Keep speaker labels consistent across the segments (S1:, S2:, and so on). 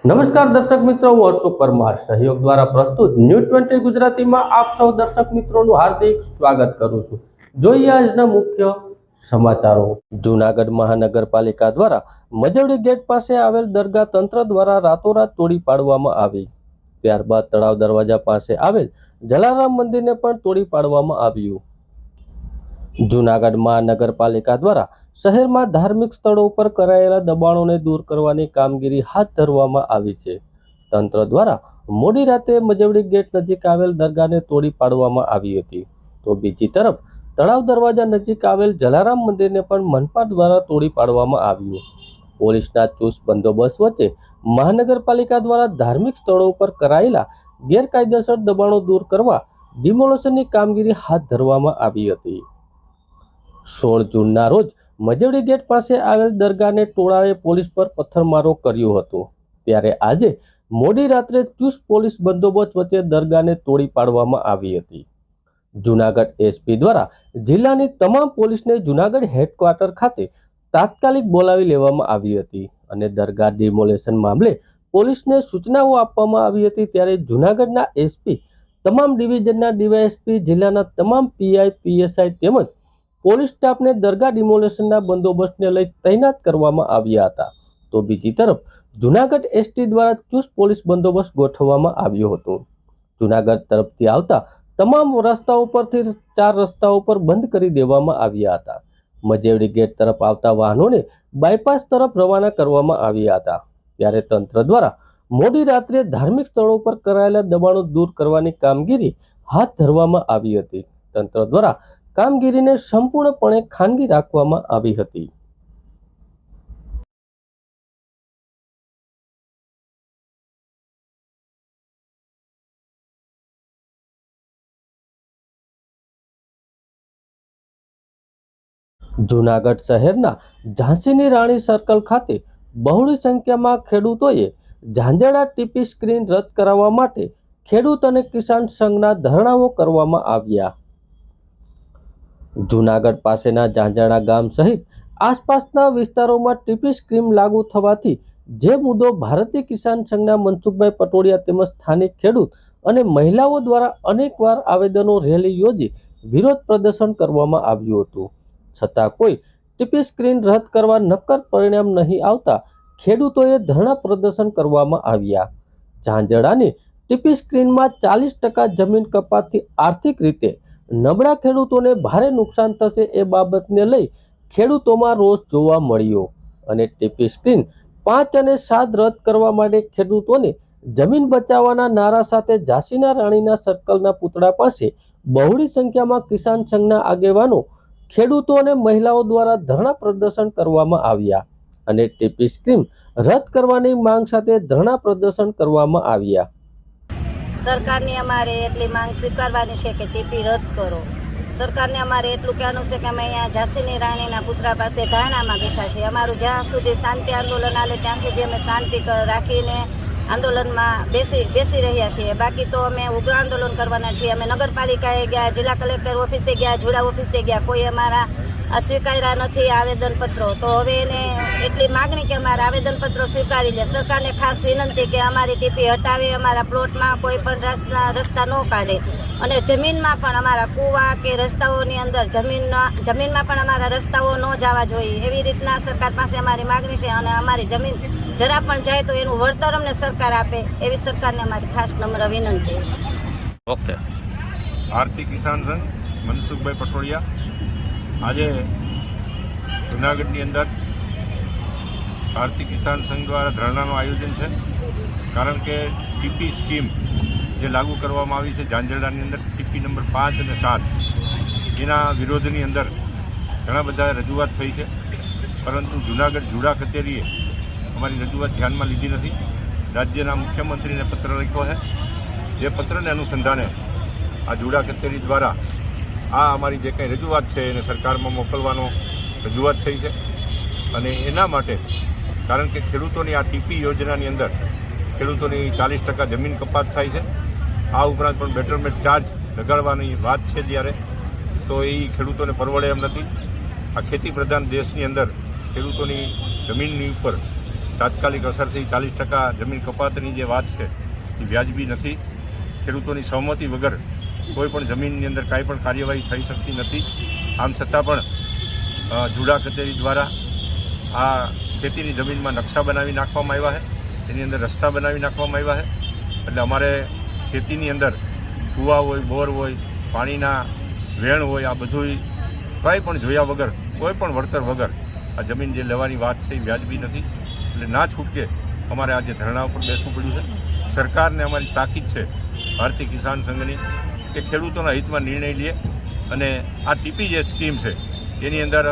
S1: નમસ્કાર દર્શક મિત્રો, હું હર્ષુ પરમાર સહયોગ દ્વારા પ્રસ્તુત ન્યૂઝ 20 ગુજરાતીમાં આપ સૌ દર્શક મિત્રોનું હાર્દિક સ્વાગત કરું છું। જોઈએ આજના મુખ્ય સમાચારો। જૂનાગઢ મહાનગરપાલિકા દ્વારા મજવડી ગેટ પાસે આવેલ દરગાહ તંત્ર દ્વારા રાતોરાત તોડી પાડવામાં આવી। ત્યારબાદ તળાવ દરવાજા પાસે આવેલ જલારામ મંદિરને પણ તોડી પાડવામાં આવ્યું। જૂનાગઢ મહાનગરપાલિકા દ્વારા શહેરમાં ધાર્મિક સ્થળો પર કરાયેલા દબાણોને દૂર કરવાની કામગીરી હાથ ધરવામાં આવી છે। તંત્ર દ્વારા મોડી રાતે મજવડી ગેટ નજીક આવેલ દરગાહને તોડી પાડવામાં આવી હતી, તો બીજી તરફ તળાવ દરવાજા નજીક આવેલ જલારામ મંદિરને પણ મનપા દ્વારા તોડી પાડવામાં આવ્યું। પોલીસના ચુસ્ત બંદોબસ્ત વચ્ચે મહાનગરપાલિકા દ્વારા ધાર્મિક સ્થળો પર કરાયેલા ગેરકાયદેસર દબાણો દૂર કરવા ડિમોલેશનની કામગીરી હાથ ધરવામાં આવી હતી। 16 જૂનના રોજ મજવડી ગેટ પાસે આવેલ દરગાહને ટોળાએ પોલીસ પર પથ્થરમારો કર્યો હતો, ત્યારે આજે મોડી રાત્રે ચુસ્ત પોલીસ બંદોબસ્ત વચ્ચે દરગાહને તોડી પાડવામાં આવી હતી। જૂનાગઢ એસપી દ્વારા જિલ્લાની તમામ પોલીસને જૂનાગઢ હેડક્વાર્ટર ખાતે તાત્કાલિક બોલાવી લેવામાં આવી હતી અને દરગાહ ડિમોલેશન મામલે પોલીસને સૂચનાઓ આપવામાં આવી હતી। ત્યારે જૂનાગઢના એસપી, તમામ ડિવિઝનના ડીવાયએસપી, જિલ્લાના તમામ પીઆઈ, પીએસઆઈ તેમજ પોલીસ સ્ટાફને દરગાહ ડિમોલેશનના બંદોબસ્તને લઈ તૈનાત કરવામાં આવ્યા હતા, તો બીજી તરફ જૂનાગઢ એસટી દ્વારા ચુસ્ત પોલીસ બંદોબસ્ત ગોઠવવામાં આવ્યો હતો। જૂનાગઢ તરફથી આવતા તમામ રસ્તાઓ પરથી 4 રસ્તાઓ પર બંધ કરી દેવામાં આવ્યા હતા। મજવડી ગેટ તરફ આવતા વાહનોને બાયપાસ તરફ રવાના કરવામાં આવ્યા હતા। ત્યારે તંત્ર દ્વારા મોડી રાત્રે ધાર્મિક સ્થળો પર કરાયેલા દબાણો દૂર કરવાની કામગીરી હાથ ધરવામાં આવી હતી। તંત્ર દ્વારા કામગીરીને સંપૂર્ણપણે ખાનગી રાખવામાં આવી હતી। જૂનાગઢ શહેરના ઝાંસીની રાણી સર્કલ ખાતે બહોળી સંખ્યામાં ખેડૂતોએ ઝાંઝરડા ટીપી સ્ક્રીન રદ કરાવવા માટે ખેડૂત અને કિસાન સંઘના ધરણાઓ કરવામાં આવ્યા। જૂનાગઢ પાસેના ઝાંઝરડા ગામ સહિત આસપાસના વિસ્તારોમાં ટીપી સ્કીમ લાગુ થવાથી જે મુદ્દો ભારતીય કિસાન સંઘના મનસુખભાઈ પટોડિયા તેમજ સ્થાનિક ખેડૂત અને મહિલાઓ દ્વારા અનેકવાર આવેદનો, રેલી યોજી વિરોધ પ્રદર્શન કરવામાં આવ્યું હતું, છતાં કોઈ ટીપી સ્ક્રીન રદ કરવા નક્કર પરિણામ નહીં આવતા ખેડૂતોએ ધરણા પ્રદર્શન કરવામાં આવ્યા। ઝાંઝરડાની ટીપી સ્ક્રીનમાં 40% જમીન કપાતથી આર્થિક રીતે નબળા ખેડૂતોને ભારે નુકસાન થશે એ બાબતને લઈ ખેડૂતોમાં રોષ જોવા મળ્યો અને ટીપી સ્ક્રીન 5 અને 7 રદ કરવા માટે ખેડૂતોને જમીન બચાવવાના નારા સાથે ઝાંસીના રાણીના સર્કલના પૂતળા પાસે બહોળી સંખ્યામાં કિસાન સંઘના આગેવાનો, ખેડૂતો અને મહિલાઓ દ્વારા ધરણા પ્રદર્શન કરવામાં આવ્યા અને ટીપી સ્કીમ રદ કરવાની માંગ સાથે ધરણા પ્રદર્શન કરવામાં આવ્યા।
S2: સરકારની અમારે એટલી માંગ સ્વીકારવાની છે કે ટીપી રદ કરો। સરકારને અમારે એટલું કહેવાનું છે કે અમે અહીંયા ઝાંસીની રાણીના પુતળા પાસે ધરણામાં બેઠા છીએ। અમારું જ્યાં સુધી શાંતિ આંદોલન હાલે ત્યાં સુધી અમે શાંતિ રાખીને આંદોલનમાં બેસી રહ્યા છીએ। બાકી તો અમે ઉગ્ર આંદોલન કરવાના છીએ। અમે નગરપાલિકાએ ગયા, જિલ્લા કલેક્ટર ઓફિસે ગયા, જોડા ઓફિસે ગયા, કોઈ અમારા સ્વીકાર્યા નથી આવેદનપત્રો। તો હવે એને એટલી માગણી કે અમારા આવેદનપત્રો સ્વીકારી લે। સરકારને ખાસ વિનંતી કે અમારી ટીપી હટાવે, અમારા પ્લોટમાં કોઈ પણ રસ્તા ન કાઢે અને જમીનમાં પણ અમારા કૂવા કે રસ્તાઓની અંદર જમીનમાં પણ અમારા રસ્તાઓ ન જવા જોઈએ, એવી રીતના સરકાર પાસે અમારી માગણી છે અને અમારી જમીન જરા પણ જાય તો એનું વળતર અમને સરકાર આપે એવી સરકારને અમારી ખાસ નમ્ર વિનંતી।
S3: ઓકે, ભારતીય કિસાન સંઘ મનસુખભાઈ પટોડિયા આજે જૂનાગઢની અંદર ભારતીય કિસાન સંઘ દ્વારા ધરણાનું આયોજન છે, કારણ કે ટીપી સ્કીમ જે લાગુ કરવામાં આવી છે ઝાંઝરડાની અંદર, ટીપી નંબર 5 અને 7, એના વિરોધની અંદર ઘણા બધા રજૂઆત થઈ છે, પરંતુ જૂનાગઢ જુડા કચેરીએ અમારી રજૂઆત ધ્યાનમાં લીધી નથી। રાજ્યના મુખ્યમંત્રીને પત્ર લખ્યો છે, જે પત્રને અનુસંધાને આ જુડા કચેરી દ્વારા આ અમારી જે કંઈ રજૂઆત છે એને સરકારમાં મોકલવાનો રજૂઆત થઈ છે અને એના માટે કારણ કે ખેડૂતોની આ ટીપી યોજનાની અંદર ખેડૂતોની 40% જમીન કપાત થાય છે। આ ઉપરાંત પણ બેટરમેન્ટ ચાર્જ લગાડવાની વાત છે, જ્યારે તો એ ખેડૂતોને પરવડે એમ નથી। આ ખેતી પ્રધાન દેશની અંદર ખેડૂતોની જમીનની ઉપર તાત્કાલિક અસરથી 40% જમીન કપાતની જે વાત છે એ વ્યાજબી નથી. ખેડૂતોની સહમતિ વગર કોઈ પણ જમીનની અંદર કાંઈ પણ કાર્યવાહી થઈ શકતી નથી. આમ છતાં પણ જુડા કચેરી દ્વારા આ ખેતીની જમીનમાં નકશા બનાવી નાખવામાં આવ્યા છે, એની અંદર રસ્તા બનાવી નાખવામાં આવ્યા છે. એટલે અમારે ખેતીની અંદર કૂવા હોય, બોર હોય, પાણીના વેણ હોય, આ બધું કંઈ પણ જોયા વગર, કોઈ પણ વળતર વગર આ જમીન જે લેવાની વાત છે એ વ્યાજબી નથી. એટલે ના છૂટકે અમારે આજે ધરણા ઉપર બેસવું પડ્યું છે. સરકારને અમારી તાકીદ છે ભારતીય કિસાન સંઘની કે ખેડૂતોના હિતમાં નિર્ણય લે અને આ ટીપી જે સ્કીમ છે એની અંદર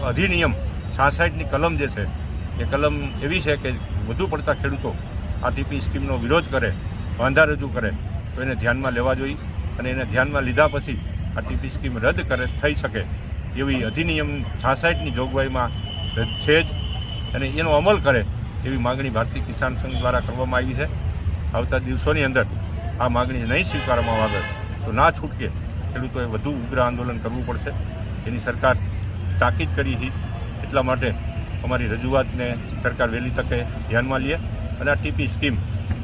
S3: અધિનિયમ 66ની કલમ જે છે એ કલમ એવી છે કે વધુ પડતા ખેડૂતો આ ટીપી સ્કીમનો વિરોધ કરે, વાંધા રજૂ કરે તો એને ધ્યાનમાં લેવા જોઈએ અને એને ધ્યાનમાં લીધા પછી આ ટીપી સ્કીમ રદ થઈ શકે એવી અધિનિયમ 66ની જોગવાઈમાં છે જ, અને એનો અમલ કરે એવી માગણી ભારતીય કિસાન સંઘ દ્વારા કરવામાં આવી છે. આવતા દિવસોની અંદર આ માગણી નહીં સ્વીકારવામાં આવે તો ના છૂટકે ખેડૂતોએ વધુ ઉગ્ર આંદોલન કરવું પડશે. એની સરકાર તાકીદ કરી છે. એટલા માટે અમારી રજૂઆતને સરકાર વહેલી તકે ધ્યાનમાં લે અને આ ટીપી સ્કીમ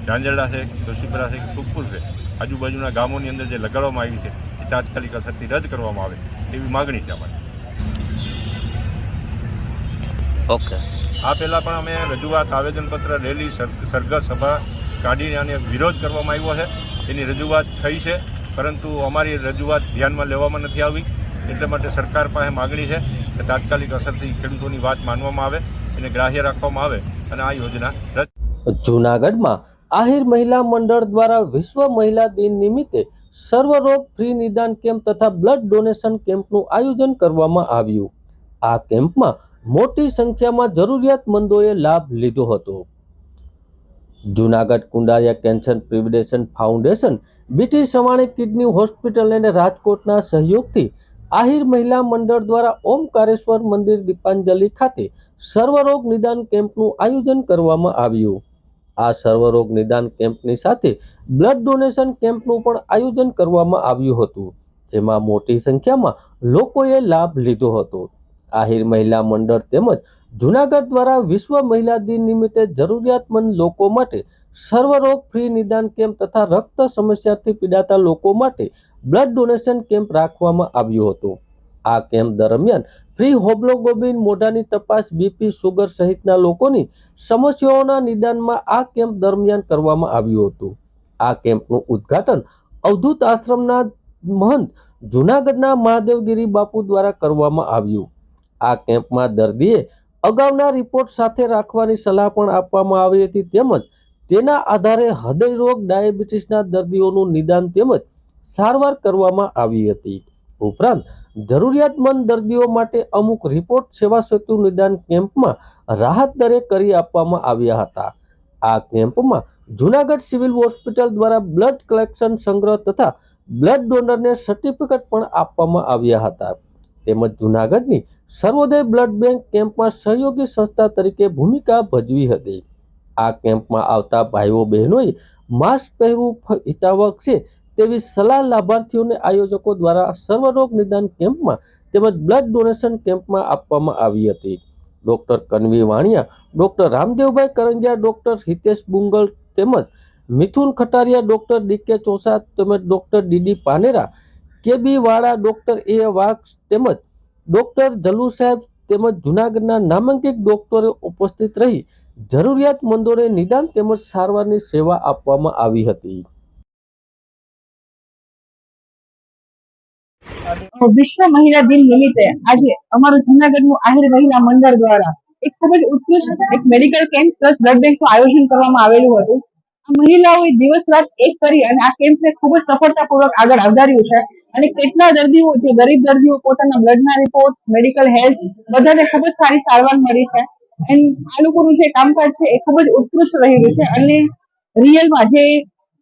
S3: ઝાંઝરડા છે, દોશીપરા છે, સુખપુર છે, આજુબાજુના ગામોની અંદર જે લગાડવામાં આવી છે એ તાત્કાલિક અસરથી રદ કરવામાં આવે એવી માગણી છે અમારી.
S1: ઓકે.
S3: આ પહેલાં પણ અમે રજૂઆત, આવેદનપત્ર, રેલી, સરઘસ, સભા કાઢીને આને વિરોધ કરવામાં આવ્યો છે. એની રજૂઆત થઈ છે, પરંતુ અમારી રજૂઆત ધ્યાનમાં લેવામાં નથી આવી. એટલા માટે સરકાર પાસે માગણી છે કે તાત્કાલિક અસરથી ખેડૂતોની વાત માનવામાં આવે, એને ગ્રાહ્ય રાખવામાં આવે અને આ યોજના રદ.
S1: જૂનાગઢમાં આહિર મહિલા મંડળ દ્વારા વિશ્વ મહિલા દિન નિમિત્તે સર્વરોગ ફ્રી નિદાન કેમ્પ તથા બ્લડ ડોનેશન કેમ્પનું આયોજન કરવામાં આવ્યું. આ કેમ્પમાં મોટી સંખ્યામાં જરૂરિયાતમંદોએ લાભ લીધો હતો. Junagadh Kundariya cancer prevention foundation, BT Savani kidney hospital અને રાજકોટના સહયોગથી આહિર મહિલા મંડળ દ્વારા ઓમકારેશ્વર મંદિર દીપાંજલિ ખાતે સર્વરોગ નિદાન કેમ્પનું આયોજન કરવામાં આવ્યું. આ સર્વરોગ નિદાન કેમ્પની સાથે બ્લડ ડોનેશન કેમ્પનું પણ આયોજન કરવામાં આવ્યું હતું, જેમાં મોટી સંખ્યામાં લોકોએ લાભ લીધો હતો. આહિર મહિલા મંડળ તેમજ જૂનાગઢ દ્વારા વિશ્વ મહિલા દિન નિમિત્તે જરૂરિયાતમંદ લોકો માટે સર્વરોગ ફ્રી નિદાન કેમ્પ તથા રક્ત સમસ્યાથી પીડાતા લોકો માટે બ્લડ ડોનેશન કેમ્પ રાખવામાં આવ્યો હતો. આ કેમ્પ દરમિયાન ફ્રી હોમોગ્લોબિન, મોઢાની તપાસ, બીપી, શુગર સહિતના લોકોની સમસ્યાઓના નિદાનમાં આ કેમ્પ દરમિયાન કરવામાં આવ્યું હતું. આ કેમ્પનું ઉદ્ઘાટન અવધૂત આશ્રમના મહંત જૂનાગઢના મહાદેવગીરી બાપુ દ્વારા કરવામાં આવ્યું. આ કેમ્પમાં દર્દીએ અગાઉના રિપોર્ટ સાથે રાખવાની સલાહ પણ આપવામાં આવી હતી, તેમજ તેના આધારે હૃદયરોગ, ડાયાબિટીસના દર્દીઓનું નિદાન તેમજ સારવાર કરવામાં આવી હતી. ઉપરાંત જરૂરિયાતમંદ દર્દીઓ માટે અમુક રિપોર્ટ સેવા સેતુ નિદાન કેમ્પમાં રાહત દરે કરી આપવામાં આવ્યા હતા. આ કેમ્પમાં જૂનાગઢ સિવિલ હોસ્પિટલ દ્વારા બ્લડ કલેક્શન, સંગ્રહ તથા બ્લડ ડોનરને સર્ટિફિકેટ પણ આપવામાં આવ્યા હતા. તેમજ જૂનાગઢની સર્વોદય બ્લડ બેંક કેમ્પમાં સહયોગી સંસ્થા તરીકે ભૂમિકા ભજવી હતી. આ કેમ્પમાં આવતા ભાઈઓ બહેનોએ માસ્ક પહેરવું હિતાવહ છે તેવી સલાહ લાભાર્થીઓને આયોજકો દ્વારા સર્વરોગ નિદાન કેમ્પમાં તેમજ બ્લડ ડોનેશન કેમ્પમાં આપવામાં આવી હતી. ડોક્ટર કનવી વાણિયા, ડોક્ટર રામદેવભાઈ કરંગિયા, ડોક્ટર હિતેશ બુંગલ તેમજ મિથુન ખટારિયા, ડોક્ટર ડીકે ચોસા તેમજ ડોક્ટર ડીડી પાનેરા, કેબી વાળા, ડોક્ટર એ વાઘ તેમજ ડોક્ટર જલુ સાહેબ તેમજ જૂનાગઢના નામાંકિત ડોક્ટરો ઉપસ્થિત રહી જરૂરિયાતમંદોને નિદાન તેમજ સારવારની સેવા આપવામાં આવી હતી.
S4: વિશ્વ મહિલા દિન નિમિત્તે આજે અમારું જૂનાગઢનું આહિર મહિલા મંડળ દ્વારા એક ખૂબ જ ઉત્કૃષ્ટ એક મેડિકલ કેમ્પ પ્લસ બ્લડ બેંકનું આયોજન કરવામાં આવેલું હતું. આ મહિલાઓએ દિવસ રાત એક કરી અને આ કેમ્પને ખૂબ જ સફળતાપૂર્વક આગળ વધાર્યું છે અને કેટલા દર્દીઓ, જે ગરીબ દર્દીઓ, પોતાના બ્લડના રિપોર્ટ, મેડિકલ હેલ્થ બધાને ખૂબ જ સારી સારવાર મળી છે. આ લોકોનું જે કામકાજ છે એ ખૂબ જ ઉત્કૃષ્ટ રહેલું છે અને રિયલમાં જે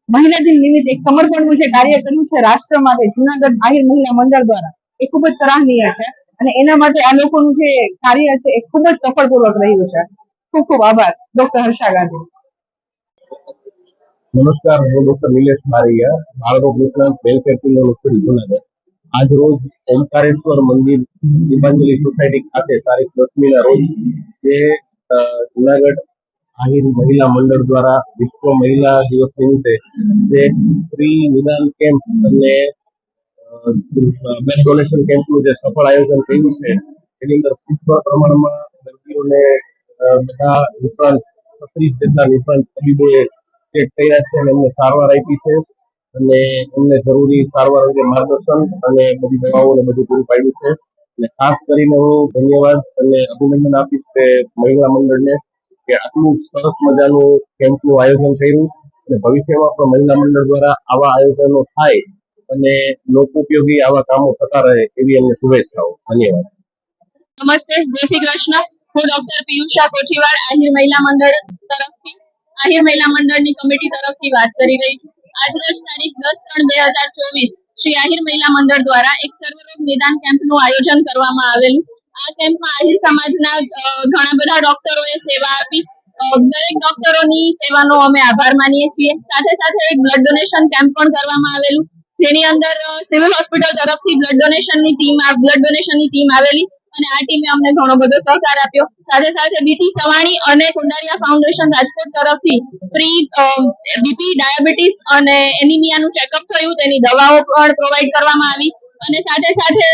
S4: મહિલા દિન નિમિત્તે એક સમર્પણનું જે કાર્ય કર્યું છે રાષ્ટ્ર માટે જૂનાગઢ આહિર મહિલા મંડળ દ્વારા, એ ખૂબ જ સરાહનીય છે અને એના માટે આ લોકોનું જે કાર્ય છે એ ખૂબ જ સફળપૂર્વક રહ્યું છે. ખૂબ ખૂબ આભાર ડોક્ટર હર્ષા ગાંધી.
S5: નમસ્કાર, હું ડોક્ટર નિલેશ બારૈયા, બાળરોગ નિષ્ણાત, વેલફેર ચિલ્ડ્રન હોસ્પિટલ જૂનાગઢ. આજ રોજ ઓમકારેશ્વર મંદિર દીપાંજલિ સોસાયટી ખાતે તારીખ 10મીના રોજ જે જુનાગઢ આહિર મહિલા મંડળ દ્વારા વિશ્વ મહિલા દિવસ નિમિત્તે જે ફ્રી નિદાન કેમ્પ અને બ્લડ ડોનેશન કેમ્પનું જે સફળ આયોજન કર્યું છે એની અંદર પુષ્કળ પ્રમાણમાં દર્દીઓને બધા નિષ્ણાંત 36 જેટલા નિષ્ણાંત તબીબોએ ચેક કર્યા છે અને એમને સારવાર આપી છે અને એમને જરૂરી સારવાર અંગે માર્ગદર્શન અને બધી દવાઓને બધું પૂરું પાડ્યું છે. અને ખાસ કરીને હું ધન્યવાદ અને અભિનંદન આપીશ કે મહિલા મંડળને કે આટલું સરસ મજાનું કેમ્પનું આયોજન કર્યું અને ભવિષ્યમાં પણ મહિલા મંડળ દ્વારા આવા આયોજનો થાય અને લોકો ઉપયોગી આવા કામો થતા રહે એવી અમને શુભેચ્છાઓ. ધન્યવાદ.
S4: નમસ્તે, જય શ્રી કૃષ્ણ. હું ડોક્ટર પિયુષા કોઠીવાડ આહિર મહિલા મંડળ તરફથી આહિર મહિલા મંડળની કમિટી તરફથી વાત કરી રહી છું. આજરોજ તારીખ 10/3/2024 શ્રી આહિર મહિલા મંડળ દ્વારા એક સર્વરોગ નિદાન કેમ્પનું આયોજન કરવામાં આવેલું. આ કેમ્પમાં આહિર સમાજના ઘણા બધા ડોક્ટરોએ સેવા આપી. દરેક ડોક્ટરોની સેવાનો અમે આભાર માનીએ છીએ. સાથે સાથે એક બ્લડ ડોનેશન કેમ્પ પણ કરવામાં આવેલું, જેની અંદર સિવિલ હોસ્પિટલ તરફથી બ્લડ ડોનેશનની ટીમ આવેલી અને આ ટીમે અમને ઘણો બધો સહકાર આપ્યો. સાથે સાથે બીટી સવાણી અને કુંડારિયા ફાઉન્ડેશન રાજકોટ તરફથી ફ્રી બીપી, ડાયાબિટીસ અને એનિમિયાનું ચેકઅપ થયું, તેની દવાઓ પણ પ્રોવાઈડ કરવામાં આવી અને સાથે સાથે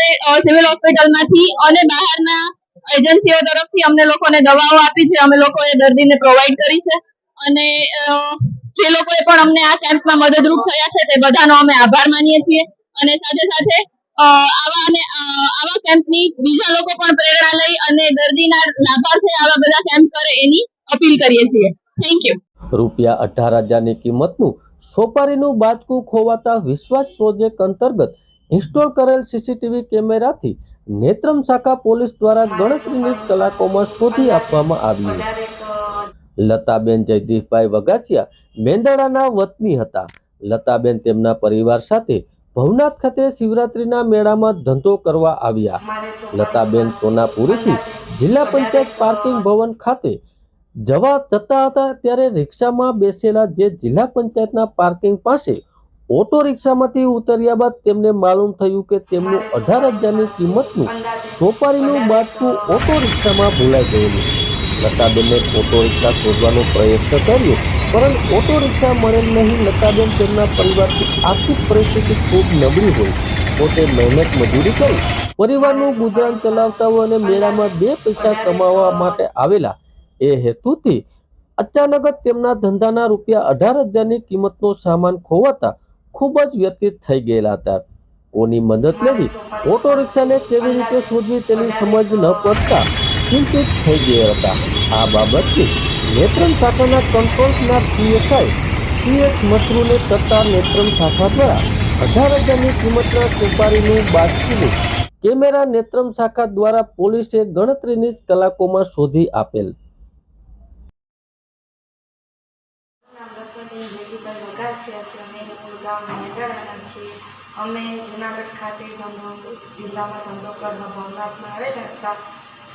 S4: સિવિલ હોસ્પિટલમાંથી અને બહારના એજન્સીઓ તરફથી અમને લોકોને દવાઓ આપી છે, અમે લોકોએ દર્દીને પ્રોવાઈડ કરી છે અને જે લોકોએ પણ અમને આ કેમ્પમાં મદદરૂપ થયા છે તે બધાનો અમે આભાર માનીએ છીએ અને સાથે સાથે આવા કેમ્પની બીજા લોકો પણ પ્રેરણા લઈ અને દર્દીના લાભાર્થે આવા બધા કેમ્પ કરે એની અપીલ કરીએ છીએ. Thank you.
S1: ₹18,000ની કિંમતનું સોપારીનું બાચકું ખોવાતા વિશ્વાસ પ્રોજેક્ટ અંતર્ગત ઇન્સ્ટોલ કરેલ સીસીટીવી કેમેરાથી નેત્રમ શાખા પોલીસ દ્વારા ગણતરીની જ કલાકોમાં શોધી આપવામાં આવ્યું. લતાબેન જયદીપભાઈ વગાસિયા મેંદરડાના વતની હતા. લતાબેન તેમના પરિવાર સાથે ભવનાથ ખાતે શિવરાત્રીના મેળામાં ધંધો કરવા આવ્યા. લતાબેન સોનાપુરીથી જિલ્લા પંચાયત પાર્કિંગ ભવન ખાતે જતા હતા ત્યારે રિક્ષામાં બેસેલા જે જિલ્લા પંચાયતના પાર્કિંગ પાસે ઓટો રિક્ષામાંથી ઉતર્યા બાદ તેમને માલુમ થયું કે તેમનું 18,000ની કિંમતનું સોપારીનું બાચકું ઓટો રિક્ષામાં ભૂલાઈ ગયેલું. લતાબેનને ઓટો રિક્ષા શોધવાનો પ્રયત્ન કર્યો પરંતુ ઓટો રિક્ષા મળેલ નહીં. લતાબેન તેમના પરિવારની આર્થિક પરિસ્થિતિ ખૂબ નબળી હોય, પોતે મહેનત મજૂરી કરી પરિવારનું ગુજરાન ચલાવતા હોય અને મેળામાં 2 પૈસા કમાવા માટે આવેલા એ હેતુથી અચાનક જ તેમના ધંધાના ₹18,000ની કિંમતનો સામાન ખોવાતા ખૂબ જ વ્યથિત થઈ ગયેલા હતા. કોની મદદ લેવી, ઓટો રિક્ષાને કેવી રીતે શોધવી તેની સમજ ન પડતા ચિંતિત થઈ ગયા હતા. આ બાબતથી નેત્રમ શાખાના કંટ્રોલના PSI CS મથુરને તથા નેત્રમ શાખા દ્વારા 18,000ની કિંમતના સોપારીનું બાચકું કેમેરા નેત્રમ શાખા દ્વારા પોલીસે ગણતરીની જ કલાકોમાં શોધી આપેલ.
S6: અમે જુનાગઢ ખાતે જિલ્લામાં ધંધો કરવા ભવનાથમાં આવેલા હતા.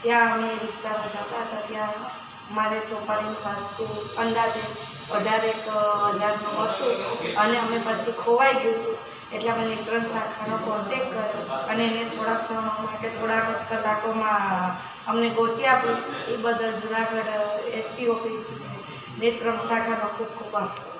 S6: ત્યાં અમે રિક્ષામાં જતા હતા. ત્યાં મારે સોપારીનું બાચકું અંદાજે 18,000નું હતું અને અમે પછી ખોવાઈ ગયું હતું. એટલે અમે નેત્રમ શાખાનો કોન્ટેક કર્યો અને એને થોડાક સમયમાં કે થોડાક જ કલાકોમાં અમને ગોતી આપ્યું. એ બદલ જુનાગઢ SP ઓફિસ નેત્રમ શાખાનો ખૂબ ખૂબ આભાર.